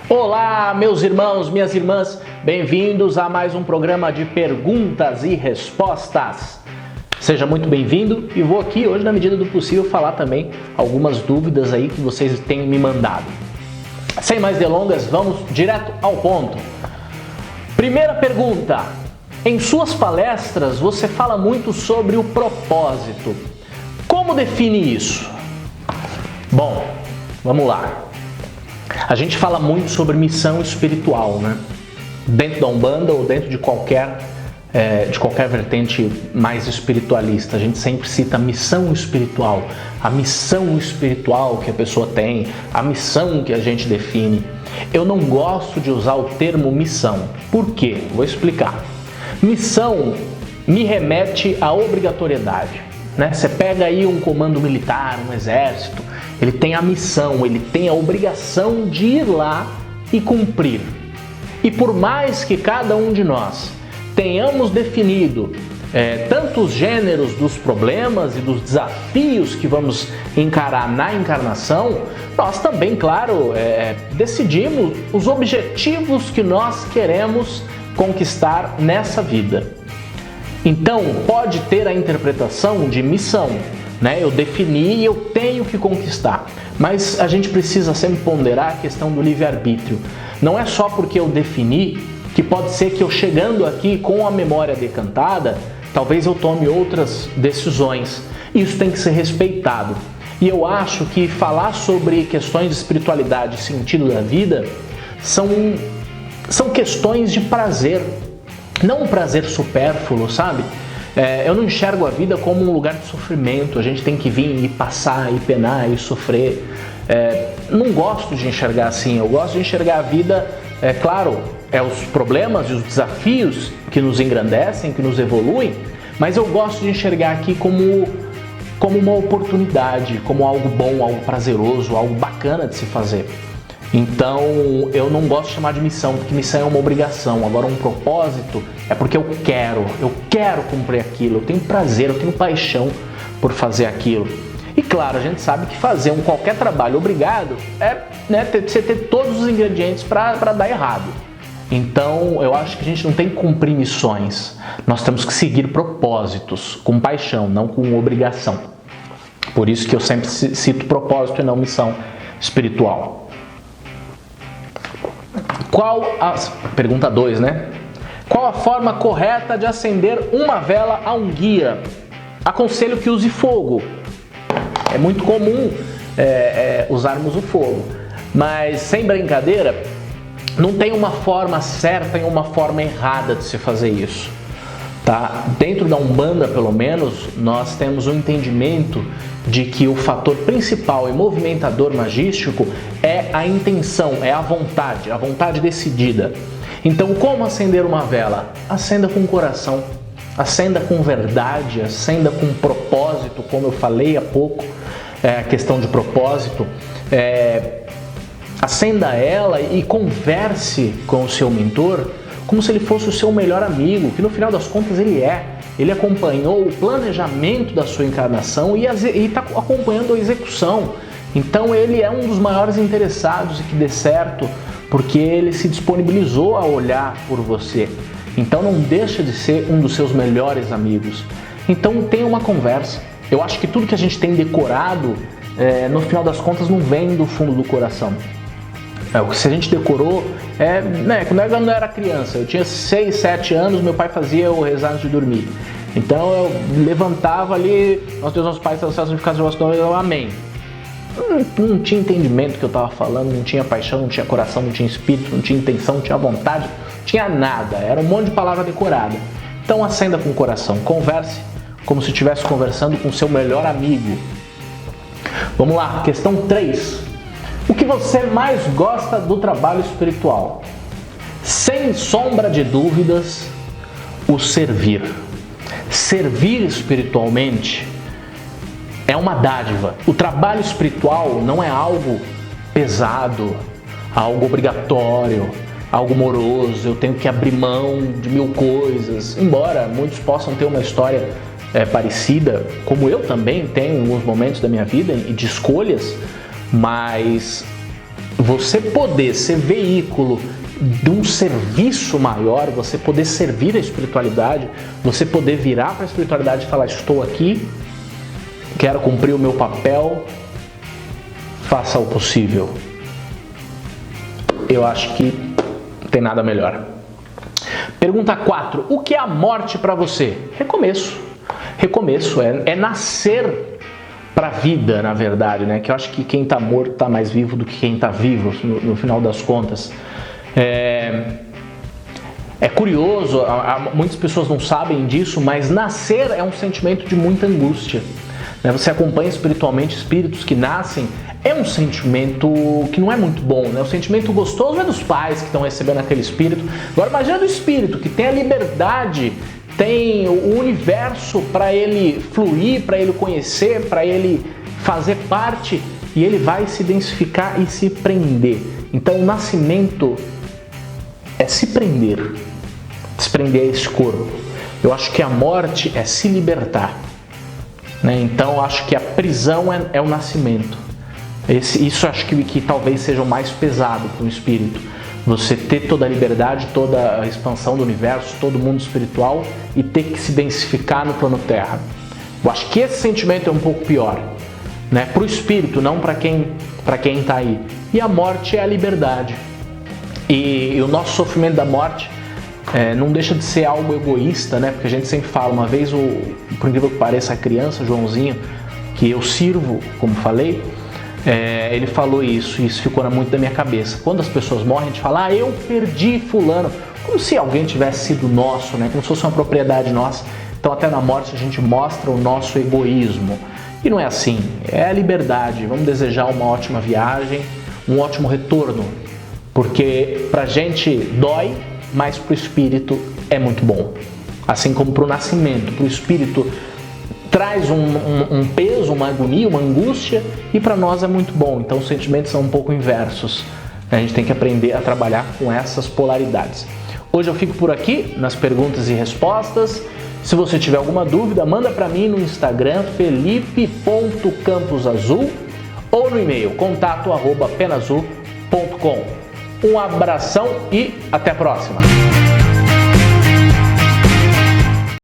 Olá, meus irmãos, minhas irmãs, bem-vindos a mais um programa de perguntas e respostas. Seja muito bem-vindo e vou aqui hoje, na medida do possível, falar também algumas dúvidas aí que vocês têm me mandado. Sem mais delongas, vamos direto ao ponto. Primeira pergunta: em suas palestras você fala muito sobre o propósito. Como define isso? Bom, vamos lá. A gente fala muito sobre missão espiritual, né? Dentro da Umbanda ou dentro de qualquer vertente mais espiritualista, a gente sempre cita a missão espiritual que a pessoa tem, a missão que a gente define. Eu não gosto de usar o termo missão. Por quê? Vou explicar. Missão me remete à obrigatoriedade, né? Você pega aí um comando militar, um exército, ele tem a missão, ele tem a obrigação de ir lá e cumprir. E por mais que cada um de nós tenhamos definido tanto os gêneros dos problemas e dos desafios que vamos encarar na encarnação, nós também, claro, decidimos os objetivos que nós queremos conquistar nessa vida. Então, pode ter a interpretação de missão, né? Eu defini e eu tenho que conquistar. Mas a gente precisa sempre ponderar a questão do livre-arbítrio. Não é só porque eu defini que pode ser que eu chegando aqui com a memória decantada, talvez eu tome outras decisões. Isso tem que ser respeitado. E eu acho que falar sobre questões de espiritualidade e sentido da vida são questões de prazer. Não um prazer supérfluo, sabe? Eu não enxergo a vida como um lugar de sofrimento. A gente tem que vir e passar, e penar, e sofrer. Não gosto de enxergar assim. Eu gosto de enxergar a vida, claro, os problemas e os desafios que nos engrandecem, que nos evoluem, mas eu gosto de enxergar aqui como uma oportunidade, como algo bom, algo prazeroso, algo bacana de se fazer. Então, eu não gosto de chamar de missão, porque missão é uma obrigação. Agora, um propósito é porque eu quero cumprir aquilo, eu tenho prazer, eu tenho paixão por fazer aquilo. E claro, a gente sabe que fazer qualquer trabalho obrigado você ter todos os ingredientes para dar errado. Então, eu acho que a gente não tem que cumprir missões, nós temos que seguir propósitos com paixão, não com obrigação. Por isso que eu sempre cito propósito e não missão espiritual. Pergunta 2, né? Qual a forma correta de acender uma vela a um guia? Aconselho que use fogo. É muito comum usarmos o fogo, mas sem brincadeira, não tem uma forma certa e uma forma errada de se fazer isso. Tá? Dentro da Umbanda, pelo menos, nós temos um entendimento de que o fator principal e movimentador magístico é a intenção, é a vontade decidida. Então, como acender uma vela? Acenda com o coração, acenda com verdade, acenda com propósito, como eu falei há pouco, a questão de propósito. Acenda ela e converse com o seu mentor como se ele fosse o seu melhor amigo, que no final das contas ele é. Ele acompanhou o planejamento da sua encarnação e está acompanhando a execução. Então ele é um dos maiores interessados em que dê certo, porque ele se disponibilizou a olhar por você. Então não deixa de ser um dos seus melhores amigos. Então tenha uma conversa. Eu acho que tudo que a gente tem decorado, no final das contas, não vem do fundo do coração. O que a gente decorou quando eu era criança, eu tinha 6, 7 anos, meu pai fazia o rezar antes de dormir. Então eu levantava ali, nosso Deus, nosso Pai, santificado seja o vosso nome, amém. Não tinha entendimento do que eu estava falando, não tinha paixão, não tinha coração, não tinha espírito, não tinha intenção, não tinha vontade, não tinha nada, era um monte de palavra decorada. Então acenda com o coração, converse como se estivesse conversando com o seu melhor amigo. Vamos lá, questão 3. O que você mais gosta do trabalho espiritual? Sem sombra de dúvidas, o servir. Servir espiritualmente é uma dádiva. O trabalho espiritual não é algo pesado, algo obrigatório, algo moroso, eu tenho que abrir mão de 1000 coisas. Embora muitos possam ter uma história parecida, como eu também tenho em alguns momentos da minha vida e de escolhas, mas você poder ser veículo de um serviço maior, você poder servir a espiritualidade, você poder virar para a espiritualidade e falar: estou aqui, quero cumprir o meu papel, faça o possível. Eu acho que não tem nada melhor. Pergunta 4. O que é a morte para você? Recomeço. Recomeço é nascer para a vida, na verdade, né? Que eu acho que quem está morto está mais vivo do que quem está vivo, no final das contas. É curioso, muitas pessoas não sabem disso, mas nascer é um sentimento de muita angústia. Você acompanha espiritualmente espíritos que nascem, é um sentimento que não é muito bom, né? O sentimento gostoso é dos pais que estão recebendo aquele espírito. Agora imagina o espírito que tem a liberdade, tem o universo para ele fluir, para ele conhecer, para ele fazer parte, e ele vai se densificar e se prender. Então o nascimento é se prender a esse corpo. Eu acho que a morte é se libertar, né? Então eu acho que a prisão é o nascimento. Isso acho que talvez seja o mais pesado para o espírito. Você ter toda a liberdade, toda a expansão do universo, todo o mundo espiritual, e ter que se densificar no plano terra. Eu acho que esse sentimento é um pouco pior, né? Para o espírito, não para quem está aí. E a morte é a liberdade. E o nosso sofrimento da morte não deixa de ser algo egoísta, né? Porque a gente sempre fala, uma vez, por incrível que pareça, a criança, Joãozinho, que eu sirvo, como falei, ele falou isso, e isso ficou muito da minha cabeça. Quando as pessoas morrem, a gente fala: eu perdi fulano, como se alguém tivesse sido nosso, né? Como se fosse uma propriedade nossa. Então até na morte a gente mostra o nosso egoísmo. E não é assim, é a liberdade. Vamos desejar uma ótima viagem, um ótimo retorno. Porque pra gente dói, mas pro espírito é muito bom. Assim como pro nascimento, pro espírito traz um peso, uma agonia, uma angústia, e para nós é muito bom. Então os sentimentos são um pouco inversos. A gente tem que aprender a trabalhar com essas polaridades. Hoje eu fico por aqui nas perguntas e respostas. Se você tiver alguma dúvida, manda para mim no Instagram felipe.camposazul ou no e-mail contato@penazul.com. Um abração e até a próxima!